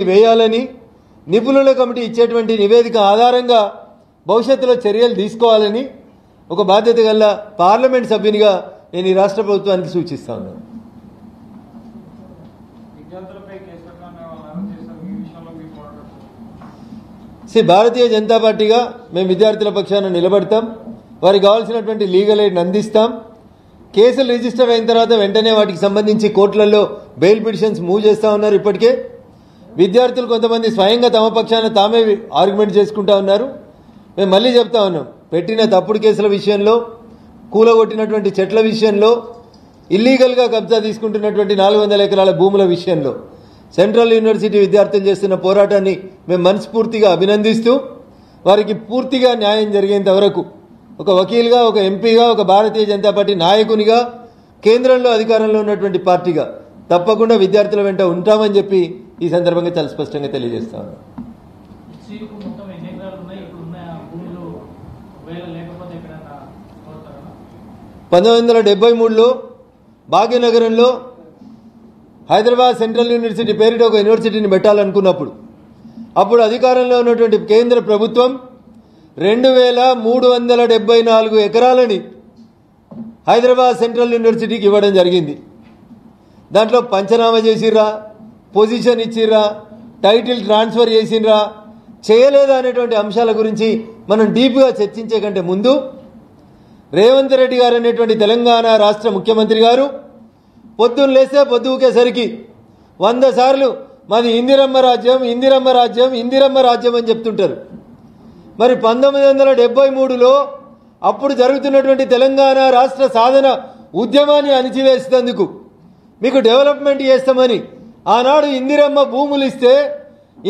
వేయాలని నిపుణుల కమిటీ ఇచ్చేటువంటి నివేదిక ఆధారంగా భవిష్యత్తులో చర్యలు తీసుకోవాలని ఒక బాధ్యత గల పార్లమెంట్ సభ్యునిగా నేను ఈ రాష్ట్ర ప్రభుత్వానికి సూచిస్తా ఉన్నాను. భారతీయ జనతా పార్టీగా మేము విద్యార్థుల పక్షాన నిలబడతాం. వారికి కావాల్సినటువంటి లీగల్ ఎయిడ్ అందిస్తాం. కేసులు రిజిస్టర్ అయిన తర్వాత వెంటనే వాటికి సంబంధించి కోర్టులలో బెయిల్ పిటిషన్స్ మూవ్ చేస్తూ ఉన్నారు. ఇప్పటికే విద్యార్థులు కొంతమంది స్వయంగా తమ పక్షాన తామే ఆర్గ్యుమెంట్ చేసుకుంటా ఉన్నారు. మేము మళ్ళీ చెప్తా ఉన్నాం, పెట్టిన తప్పుడు కేసుల విషయంలో, కూలగొట్టినటువంటి చెట్ల విషయంలో, ఇల్లీగల్గా కబ్జా తీసుకుంటున్నటువంటి 400 ఎకరాల భూముల విషయంలో సెంట్రల్ యూనివర్సిటీ విద్యార్థులు చేస్తున్న పోరాటాన్ని మేము మనస్ఫూర్తిగా అభినందిస్తూ వారికి పూర్తిగా న్యాయం జరిగేంత వరకు ఒక వకీల్గా, ఒక ఎంపీగా, ఒక భారతీయ జనతా పార్టీ నాయకునిగా, కేంద్రంలో అధికారంలో ఉన్నటువంటి పార్టీగా తప్పకుండా విద్యార్థుల వెంట ఉంటామని చెప్పి ఈ సందర్భంగా చాలా స్పష్టంగా తెలియజేస్తా ఉన్నాం. 1973లో భాగ్యనగరంలో హైదరాబాద్ సెంట్రల్ యూనివర్సిటీ పేరిట ఒక యూనివర్సిటీని పెట్టాలనుకున్నప్పుడు అప్పుడు అధికారంలో ఉన్నటువంటి కేంద్ర ప్రభుత్వం 2374 ఎకరాలని హైదరాబాద్ సెంట్రల్ యూనివర్సిటీకి ఇవ్వడం జరిగింది. దాంట్లో పంచనామా చేసిర్రా, పొజిషన్ ఇచ్చిర్రా, టైటిల్ ట్రాన్స్ఫర్ చేసిర్రా, చేయలేదా అనేటువంటి అంశాల గురించి మనం డీప్గా చర్చించే కంటే ముందు రేవంత్ రెడ్డి గారు అనేటువంటి తెలంగాణ రాష్ట్ర ముఖ్యమంత్రి గారు పొద్దున్న లేస్తే పొద్దుకేసరికి 100 సార్లు మాది ఇందిరమ్మ రాజ్యం, ఇందిరమ్మ రాజ్యం, ఇందిరమ్మ రాజ్యం అని చెప్తుంటారు. మరి 1973లో అప్పుడు జరుగుతున్నటువంటి తెలంగాణ రాష్ట్ర సాధన ఉద్యమాన్ని అణిచివేసినందుకు మీకు డెవలప్మెంట్ చేస్తామని ఆనాడు ఇందిరమ్మ భూములు ఇస్తే,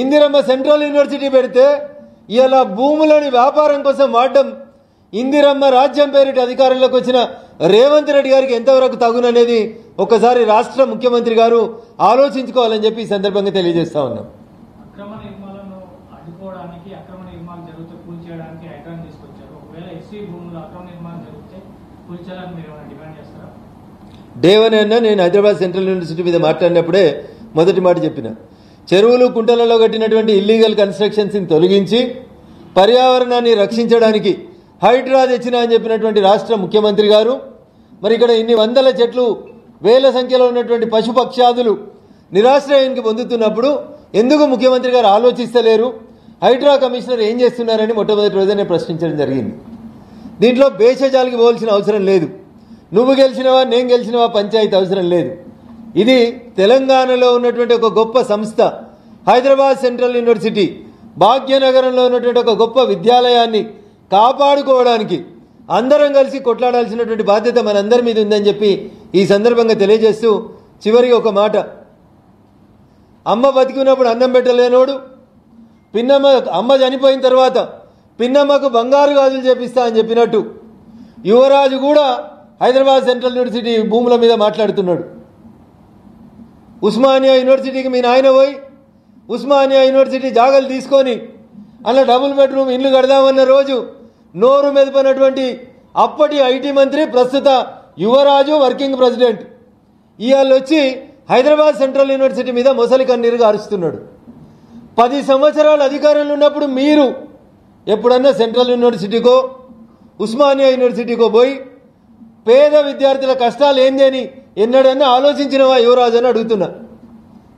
ఇందిరమ్మ సెంట్రల్ యూనివర్సిటీ పెడితే ఇలా భూములని వ్యాపారం కోసం వాడడం ఇందిరమ్మ రాజ్యం పేరిట అధికారంలోకి వచ్చిన రేవంత్ రెడ్డి గారికి ఎంతవరకు తగుననేది ఒకసారి రాష్ట్ర ముఖ్యమంత్రి గారు ఆలోచించుకోవాలని చెప్పి ఈ సందర్భంగా తెలియజేస్తా ఉన్నాం. డేవనన్నా నేను హైదరాబాద్ సెంట్రల్ యూనివర్సిటీ మీద మాట్లాడినప్పుడే మొదటి మాట చెప్పిన, చెరువులు కుంటలలో కట్టినటువంటి ఇల్లీగల్ కన్స్ట్రక్షన్స్ని తొలగించి పర్యావరణాన్ని రక్షించడానికి హైడ్రా తెచ్చినా అని చెప్పినటువంటి రాష్ట్ర ముఖ్యమంత్రి గారు మరి ఇక్కడ ఇన్ని వందల చెట్లు, వేల సంఖ్యలో ఉన్నటువంటి పశుపక్ష్యాదులు నిరాశ్రయానికి పొందుతున్నప్పుడు ఎందుకు ముఖ్యమంత్రి గారు ఆలోచిస్తలేరు, హైడ్రా కమిషనర్ ఏం చేస్తున్నారని మొట్టమొదటి రోజునే ప్రశ్నించడం జరిగింది. దీంట్లో భేషజాలకి పోవాల్సిన అవసరం లేదు. నువ్వు గెలిచినవా, నేను గెలిచినవా పంచాయతీ అవసరం లేదు. ఇది తెలంగాణలో ఉన్నటువంటి ఒక గొప్ప సంస్థ హైదరాబాద్ సెంట్రల్ యూనివర్సిటీ భాగ్యనగరంలో ఉన్నటువంటి ఒక గొప్ప విద్యాలయాన్ని కాపాడుకోవడానికి అందరం కలిసి కొట్లాడాల్సినటువంటి బాధ్యత మనందరి మీద ఉందని చెప్పి ఈ సందర్భంగా తెలియజేస్తూ చివరికి ఒక మాట, అమ్మ బతికినప్పుడు అన్నం పెట్టలేనోడు అమ్మ చనిపోయిన తర్వాత పిన్నమ్మకు బంగారు గాజులు చేపిస్తా అని చెప్పినట్టు యువరాజు కూడా హైదరాబాద్ సెంట్రల్ యూనివర్సిటీ భూముల మీద మాట్లాడుతున్నాడు. ఉస్మానియా యూనివర్సిటీకి మీ నాయన పోయి ఉస్మానియా యూనివర్సిటీ జాగాలు తీసుకొని అలా డబుల్ బెడ్రూమ్ ఇల్లు కడదామన్న రోజు నోరు మెదపనటువంటి అప్పటి ఐటీ మంత్రి, ప్రస్తుత యువరాజు వర్కింగ్ ప్రెసిడెంట్ ఇవాళ వచ్చి హైదరాబాద్ సెంట్రల్ యూనివర్సిటీ మీద మొసలి కన్నీరుగా అరుస్తున్నాడు. 10 సంవత్సరాలు అధికారంలో ఉన్నప్పుడు మీరు ఎప్పుడన్నా సెంట్రల్ యూనివర్సిటీకో ఉస్మానియా యూనివర్సిటీకో పోయి పేద విద్యార్థుల కష్టాలు ఏంది అని ఎన్నడన్నా ఆలోచించినవా యువరాజు అని అడుగుతున్నా.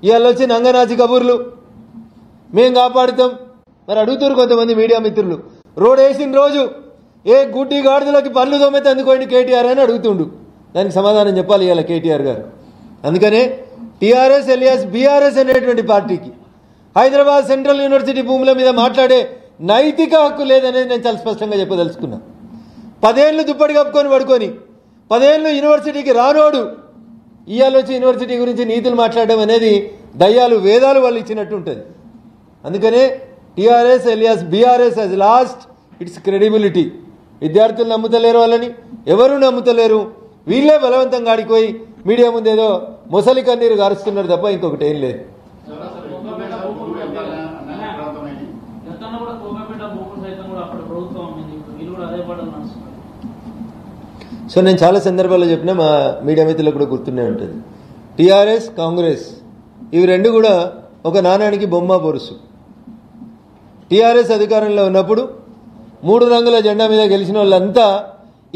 ఇవాళ వచ్చి నంగనాచి కబుర్లు మేం కాపాడుతాం. మరి అడుగుతారు కొంతమంది మీడియా మిత్రులు, రోడ్ వేసిన రోజు ఏ గుడ్డి గాడిదలకి పళ్ళు దోమైతే అందుకోండి కేటీఆర్ అని అడుగుతుండు. దానికి సమాధానం చెప్పాలి ఇవాళ కేటీఆర్ గారు. అందుకనే టీఆర్ఎస్ ఎలియాస్ బీఆర్ఎస్ అనేటువంటి పార్టీకి హైదరాబాద్ సెంట్రల్ యూనివర్సిటీ భూముల మీద మాట్లాడే నైతిక హక్కు లేదనేది నేను చాలా స్పష్టంగా చెప్పదలుచుకున్నా. 10 ఏళ్ళు దుప్పటి కప్పుకొని పడుకొని 10 ఏళ్ళు యూనివర్సిటీకి రానోడు ఇవాళ వచ్చి యూనివర్సిటీ గురించి నీతులు మాట్లాడడం అనేది దయ్యాలు వేదాలు వాళ్ళు ఇచ్చినట్టు ఉంటుంది. అందుకనే TRS alias BRS he's lost its credibility. విద్యార్థులు నమ్ముతలేరు, వాళ్ళని ఎవరు నమ్ముతలేరు. వీళ్ళే బలవంతంగా ఆడిపోయి మీడియా ముందేదో మొసలి కన్నీరు గారుస్తున్నారు తప్ప ఇంకొకటి ఏం లేదు. సో నేను చాలా సందర్భాల్లో చెప్పినా మా మీడియా మిత్రులకు కూడా గుర్తుండే ఉంటుంది. టీఆర్ఎస్, కాంగ్రెస్ ఇవి రెండు కూడా ఒక నాణానికి బొమ్మ బొరుసు. టీఆర్ఎస్ అధికారంలో ఉన్నప్పుడు 3 రంగుల జెండా మీద గెలిచిన వాళ్ళంతా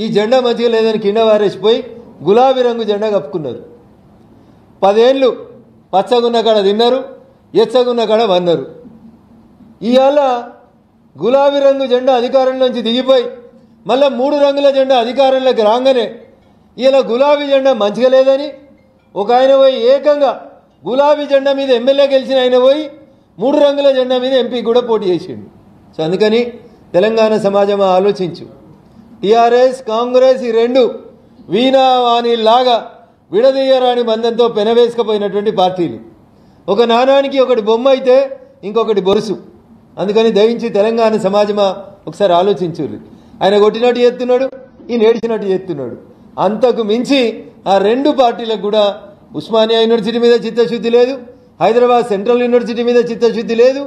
ఈ జెండా మంచిగా లేదని కింద వారేసిపోయి గులాబీ రంగు జెండా కప్పుకున్నారు. 10 ఏళ్ళు పచ్చగున్న కాడ తిన్నారు, ఎచ్చగున్న కాడ వన్నారు. ఇవాళ గులాబీ రంగు జెండా అధికారంలోంచి దిగిపోయి మళ్ళీ 3 రంగుల జెండా అధికారంలోకి రాగానే ఇలా గులాబీ జెండా మంచిగా లేదని ఒక ఆయన పోయి ఏకంగా గులాబీ జెండా మీద ఎమ్మెల్యే గెలిచిన ఆయన పోయి 3 రంగుల జెండా మీద ఎంపీ కూడా పోటీ చేసిండు. సో అందుకని తెలంగాణ సమాజం ఆలోచించు. టీఆర్ఎస్ కాంగ్రెస్ ఈ రెండు వీణావాణిలాగా విడదీయరాని బంధంతో పెనవేసుకపోయినటువంటి పార్టీలు. ఒక నాణానికి ఒకటి బొమ్మ అయితే ఇంకొకటి బొరుసు. అందుకని దయించి తెలంగాణ సమాజమా ఒకసారి ఆలోచించుర్రి. ఆయన కొట్టినట్టు చేస్తున్నాడు, ఈయన ఏడిచినట్టు చేస్తున్నాడు. అంతకు మించి ఆ 2 పార్టీలకు కూడా ఉస్మానియా యూనివర్సిటీ మీద చిత్తశుద్ధి లేదు, హైదరాబాద్ సెంట్రల్ యూనివర్సిటీ మీద చిత్తశుద్ధి లేదు.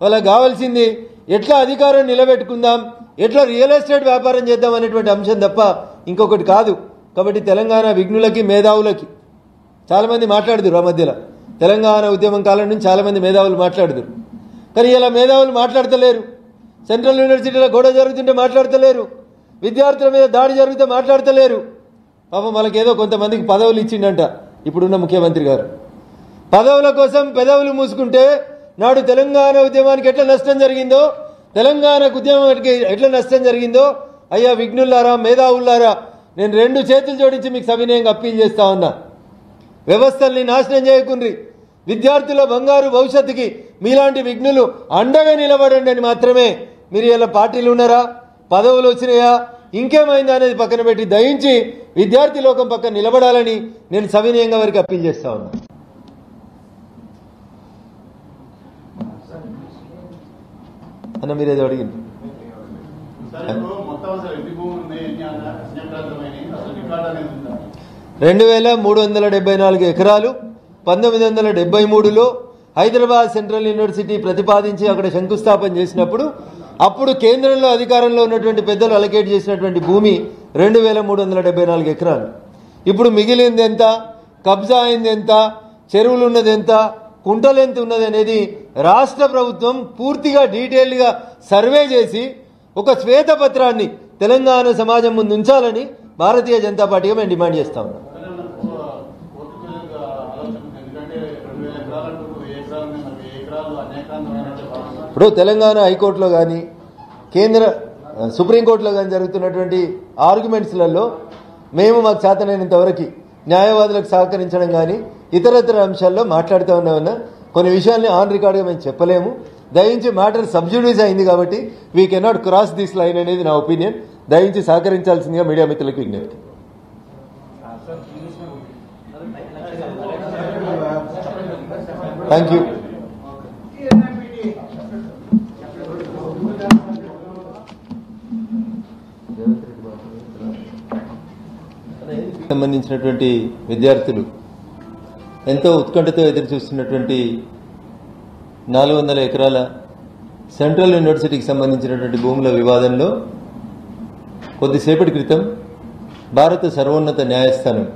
వాళ్ళకి కావాల్సింది ఎట్లా అధికారం నిలబెట్టుకుందాం, ఎట్లా రియల్ ఎస్టేట్ వ్యాపారం చేద్దాం అనేటువంటి అంశం తప్ప ఇంకొకటి కాదు. కాబట్టి తెలంగాణ విఘ్నులకి మేధావులకి చాలామంది మాట్లాడుదురు. ఆ మధ్యలో తెలంగాణ ఉద్యమం కాలం నుంచి చాలామంది మేధావులు మాట్లాడుదురు. కానీ ఇలా మేధావులు మాట్లాడతలేరు. సెంట్రల్ యూనివర్సిటీలో గొడవ జరుగుతుంటే మాట్లాడతలేరు, విద్యార్థుల మీద దాడి జరిగితే మాట్లాడతలేరు. పాపం వాళ్ళకేదో కొంతమందికి పదవులు ఇచ్చిండంట ఇప్పుడున్న ముఖ్యమంత్రి గారు. పదవుల కోసం పెదవులు మూసుకుంటే నాడు తెలంగాణ ఉద్యమానికి ఎట్లా నష్టం జరిగిందో, తెలంగాణకు ఉద్యమానికి ఎట్లా నష్టం జరిగిందో, అయ్యా విఘ్నులారా మేధావులారా, నేను 2 చేతులు జోడించి మీకు సవినయంగా అప్పీల్ చేస్తా ఉన్నా. వ్యవస్థల్ని నాశనం చేయకుండ్రి. విద్యార్థుల బంగారు భవిష్యత్తుకి మీలాంటి విఘ్నులు అండగా నిలబడండి అని మాత్రమే. మీరు ఇలా పార్టీలు ఉన్నారా, పదవులు వచ్చినాయా, ఇంకేమైందా అనేది పక్కన పెట్టి దయించి విద్యార్థి లోకం పక్కన నిలబడాలని నేను సవినయంగా వారికి అప్పీల్ చేస్తా ఉన్నా. అన్న మీరేదో అడిగింది. 2374 ఎకరాలు 1973లో హైదరాబాద్ సెంట్రల్ యూనివర్సిటీ ప్రతిపాదించి అక్కడ శంకుస్థాపన చేసినప్పుడు అప్పుడు కేంద్రంలో అధికారంలో ఉన్నటువంటి పెద్దలు అలకేట్ చేసినటువంటి భూమి 2374 ఎకరాలు. ఇప్పుడు మిగిలింది ఎంత, కబ్జా అయింది ఎంత, చెరువులు ఉన్నది ఎంత, కుంటలు ఎంత ఉన్నది అనేది రాష్ట్ర ప్రభుత్వం పూర్తిగా డీటెయిల్గా సర్వే చేసి ఒక శ్వేతపత్రాన్ని తెలంగాణ సమాజం ముందు ఉంచాలని భారతీయ జనతా పార్టీగా మేము డిమాండ్ చేస్తా ఉన్నాం. ఇప్పుడు తెలంగాణ హైకోర్టులో కానీ కేంద్ర సుప్రీంకోర్టులో కానీ జరుగుతున్నటువంటి ఆర్గ్యుమెంట్స్లలో మేము మాకు చేతనైనంత వరకు న్యాయవాదులకు సహకరించడం కానీ ఇతరత్ర అంశాల్లో మాట్లాడుతూ ఉన్నామన్నా కొన్ని విషయాల్ని ఆన్ రికార్డుగా మేము చెప్పలేము. దయించి మ్యాటర్ సబ్జుడిస్ అయింది కాబట్టి we cannot cross this line అనేది నా ఒపీనియన్. దయించి సహకరించాల్సిందిగా మీడియా మిత్రులకు విజ్ఞప్తి. Thank you. సంబంధించినటువంటి విద్యార్థులు ఎంతో ఉత్కంఠతో ఎదురు చూస్తున్నటువంటి 400 ఎకరాల సెంట్రల్ యూనివర్సిటీకి సంబంధించినటువంటి భూముల వివాదంలో కొద్దిసేపటి క్రితం భారత సర్వోన్నత న్యాయస్థానం